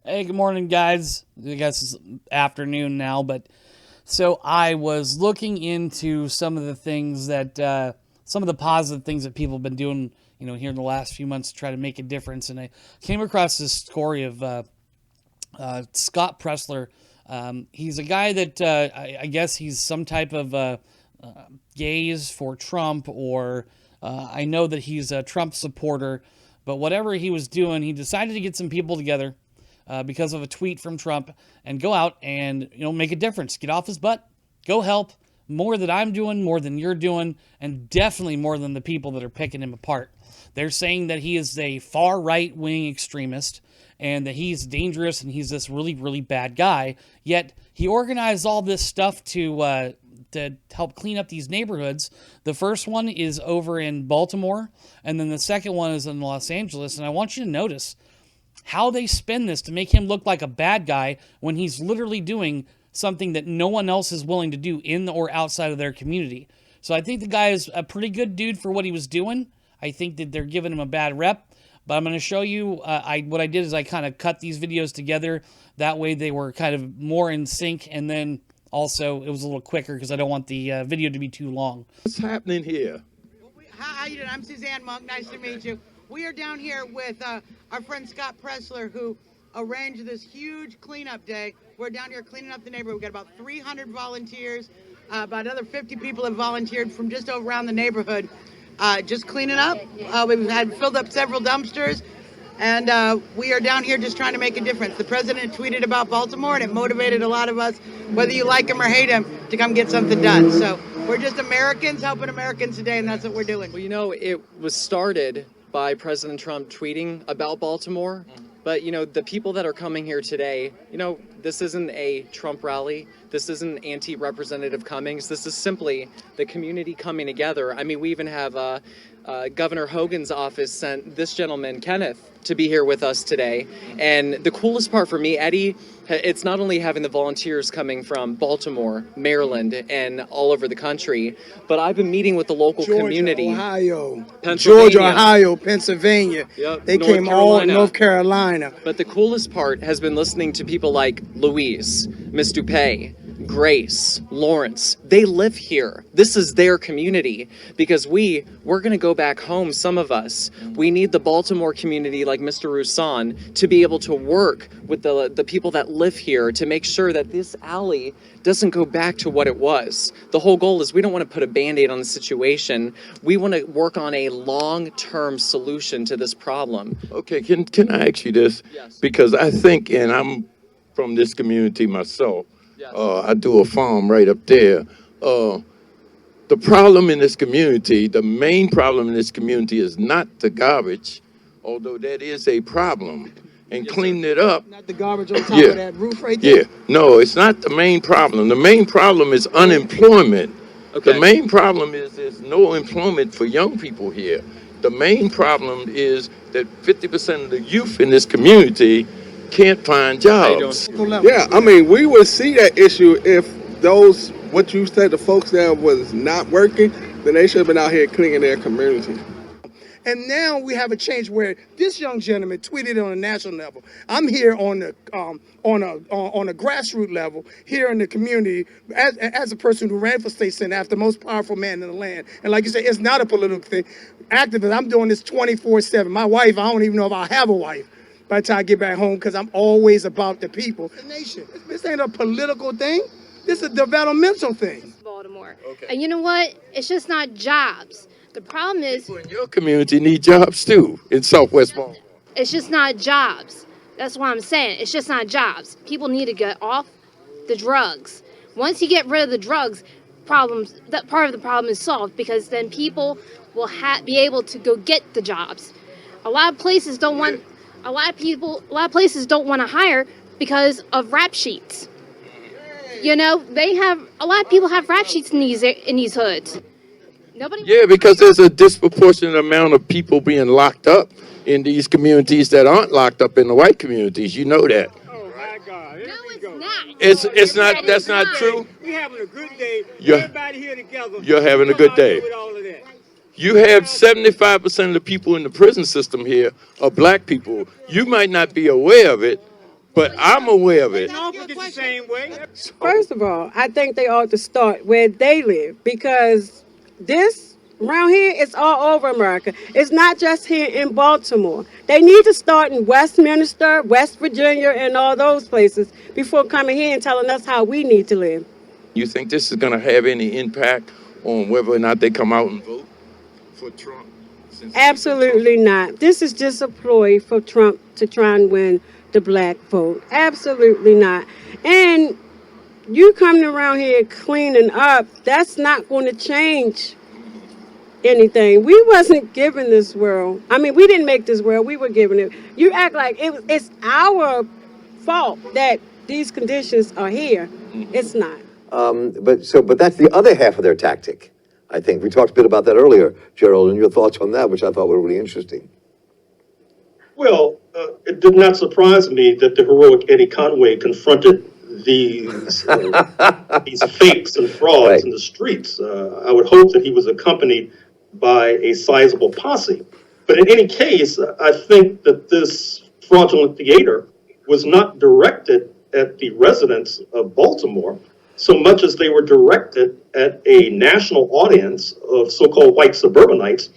Hey, good morning, guys. I guess it's afternoon now, but so I was looking into some of the things that, some of the positive things that people have been doing, here in the last few months to try to make a difference. And I came across this story of Scott Pressler. He's a guy that I guess he's some type of gaze for Trump, or I know that he's a Trump supporter. But whatever he was doing, he decided to get some people together because of a tweet from Trump and go out and make a difference. Get off his butt. Go help. More than I'm doing, more than you're doing, and definitely more than the people that are picking him apart. They're saying that he is a far right-wing extremist and that he's dangerous and he's this really, really bad guy. Yet he organized all this stuff to help clean up these neighborhoods. The first one is over in Baltimore, and then the second one is in Los Angeles. And I want you to notice how they spin this to make him look like a bad guy when he's literally doing something that no one else is willing to do in or outside of their community. So I think the guy is a pretty good dude for what he was doing. I think that they're giving him a bad rep, but I'm going to show you, what I did is I kind of cut these videos together. That way they were kind of more in sync, and then also it was a little quicker because I don't want the video to be too long. What's happening here? How you doing? I'm Suzanne Monk. Nice to meet you. We are down here with our friend Scott Pressler, who arranged this huge cleanup day. We're down here cleaning up the neighborhood. We've got about 300 volunteers. About another 50 people have volunteered from just around the neighborhood, just cleaning up. We've had filled up several dumpsters, and we are down here just trying to make a difference. The president tweeted about Baltimore, and it motivated a lot of us, whether you like him or hate him, to come get something done. So we're just Americans helping Americans today, and that's what we're doing. Well, it was started by President Trump tweeting about Baltimore. But, the people that are coming here today, this isn't a Trump rally. This isn't anti-Representative Cummings. This is simply the community coming together. I mean, we even have Governor Hogan's office sent this gentleman, Kenneth, to be here with us today. And the coolest part for me, Eddie, it's not only having the volunteers coming from Baltimore, Maryland, and all over the country, but I've been meeting with the local community. Georgia, Ohio, Pennsylvania. Yep, they came all North Carolina. But the coolest part has been listening to people like Louise, Miss Dupay, Grace, Lawrence. They live here. This is their community, because we're going to go back home, some of us. We need the Baltimore community like Mr. Roussan to be able to work with the people that live here to make sure that this alley doesn't go back to what it was. The whole goal is we don't want to put a Band-Aid on the situation. We want to work on a long-term solution to this problem. Okay, can I ask you this? Yes. Because I think, and I'm from this community myself, Yes. I do a farm right up there. The problem in this community, the main problem in this community is not the garbage, although that is a problem. And cleaning it up. Not the garbage on top of that roof right there? Yeah, no, it's not the main problem. The main problem is unemployment. Okay. The main problem is there's no employment for young people here. The main problem is that 50% of the youth in this community can't find jobs. Yeah, I mean, we would see that issue if those, what you said, the folks that was not working, then they should have been out here cleaning their community. And now we have a change where this young gentleman tweeted on a national level. I'm here on the on a grassroots level here in the community as a person who ran for state senate after the most powerful man in the land. And like you said, it's not a political thing. Activist, I'm doing this 24/7. My wife, I don't even know if I'll have a wife by the time I get back home, because I'm always about the people. The nation. This ain't a political thing. This is a developmental thing. Baltimore. Okay. And you know what? It's just not jobs. The problem is People in your community need jobs too in Southwest Baltimore. it's just not jobs. That's what I'm saying. It's just not jobs. People need to get off the drugs. Once you get rid of the drugs, that part of the problem is solved, because then people will be able to go get the jobs. A lot of places don't want a lot of places don't want to hire because of rap sheets. They have a lot of people have rap sheets in these hoods. Nobody. Yeah, because there's a disproportionate amount of people being locked up in these communities that aren't locked up in the white communities. You know that. Oh my God! No, it's not. It's not. That's not true. We having a good day. You're- Everybody here together. you're having a good day. With all of that. You have 75% of the people in the prison system here are black people. You might not be aware of it, but I'm aware of it. Norfolk is the same way. First of all, I think they ought to start where they live because this around here it's all over America. It's not just here in Baltimore. They need to start in Westminster, West Virginia, and all those places before coming here and telling us how we need to live. You think this is going to have any impact on whether or not they come out and vote for Trump? Absolutely not. This is just a ploy for Trump to try and win the black vote. Absolutely not. And you coming around here cleaning up, that's not going to change anything. We wasn't given this world. I mean, we didn't make this world. We were given it. You act like it's our fault that these conditions are here. It's not. But that's the other half of their tactic. I think we talked a bit about that earlier, Gerald, and your thoughts on that, which I thought were really interesting. Well, it did not surprise me that the heroic Eddie Conway confronted these fakes and frauds in the streets. I would hope that he was accompanied by a sizable posse. But in any case, I think that this fraudulent theater was not directed at the residents of Baltimore so much as they were directed at a national audience of so-called white suburbanites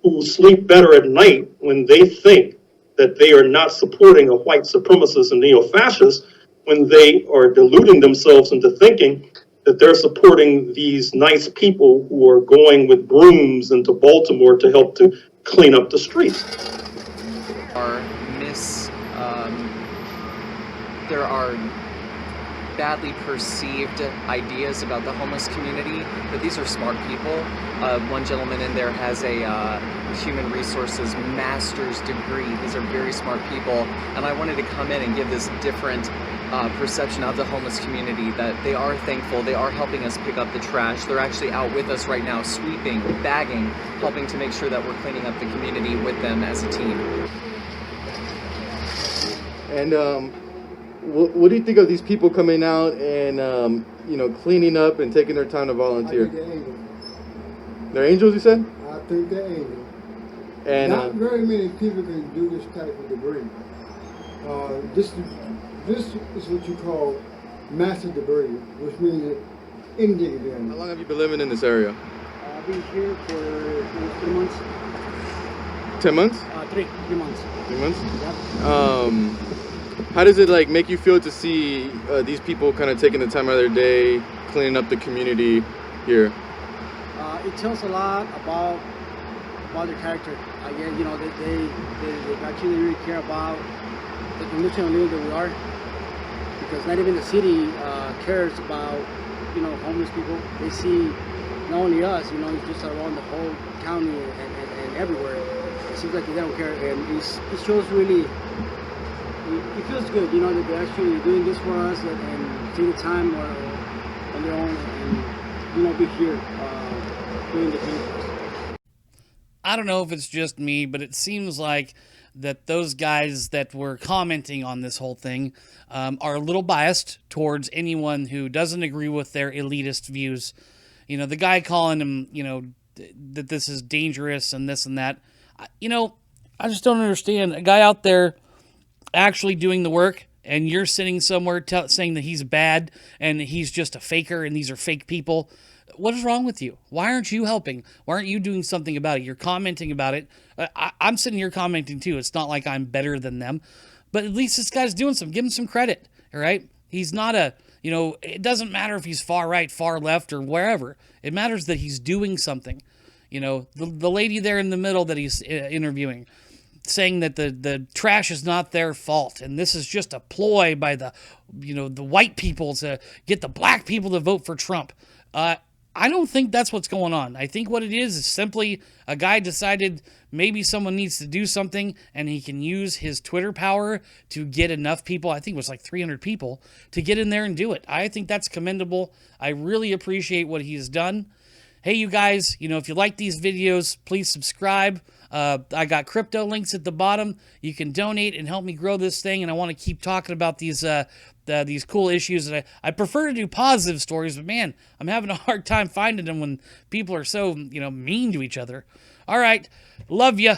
who sleep better at night when they think that they are not supporting a white supremacist and neo-fascist when they are deluding themselves into thinking that they're supporting these nice people who are going with brooms into Baltimore to help to clean up the streets. There are badly perceived ideas about the homeless community, but these are smart people. One gentleman in there has a human resources master's degree. These are very smart people, and I wanted to come in and give this different perception of the homeless community, that they are thankful, they are helping us pick up the trash. They're actually out with us right now, sweeping, bagging, helping to make sure that we're cleaning up the community with them as a team. And what do you think of these people coming out and cleaning up and taking their time to volunteer? I think they're angels. They're angels, you said? I think they're angels. And not very many people can do this type of debris. This is what you call massive debris, which means individual. How long have you been living in this area? I've been here for 3 months. 10 months? 3 months. 3 months? Yep. How does it make you feel to see these people kind of taking the time out of their day, cleaning up the community here? It tells a lot about their character. I guess they actually really care about the condition of living that we are, because not even the city cares about homeless people. They see not only us, it's just around the whole county and everywhere. It seems like they don't care, and it shows really. It feels good, that they're actually doing this for us and take the time on their own and be here doing the thing for us. I don't know if it's just me, but it seems like that those guys that were commenting on this whole thing are a little biased towards anyone who doesn't agree with their elitist views. The guy calling him, that this is dangerous and this and that. I just don't understand. A guy out there actually doing the work, and you're sitting somewhere saying that he's bad and he's just a faker and these are fake people. What is wrong with you? Why aren't you helping? Why aren't you doing something about it? You're commenting about it. I'm sitting here commenting too. It's not like I'm better than them, but at least this guy's doing something. Give him some credit, all right? He's not it doesn't matter if he's far right, far left, or wherever. It matters that he's doing something. The lady there in the middle that he's interviewing, saying that the trash is not their fault, and this is just a ploy by the white people to get the black people to vote for Trump. I don't think that's what's going on. I think what it is simply a guy decided maybe someone needs to do something, and he can use his Twitter power to get enough people, I think it was like 300 people, to get in there and do it. I think that's commendable. I really appreciate what he's done. Hey, you guys, if you like these videos, please subscribe. I got crypto links at the bottom. You can donate and help me grow this thing, and I want to keep talking about these cool issues. And I prefer to do positive stories, but man, I'm having a hard time finding them when people are so mean to each other. All right, love ya.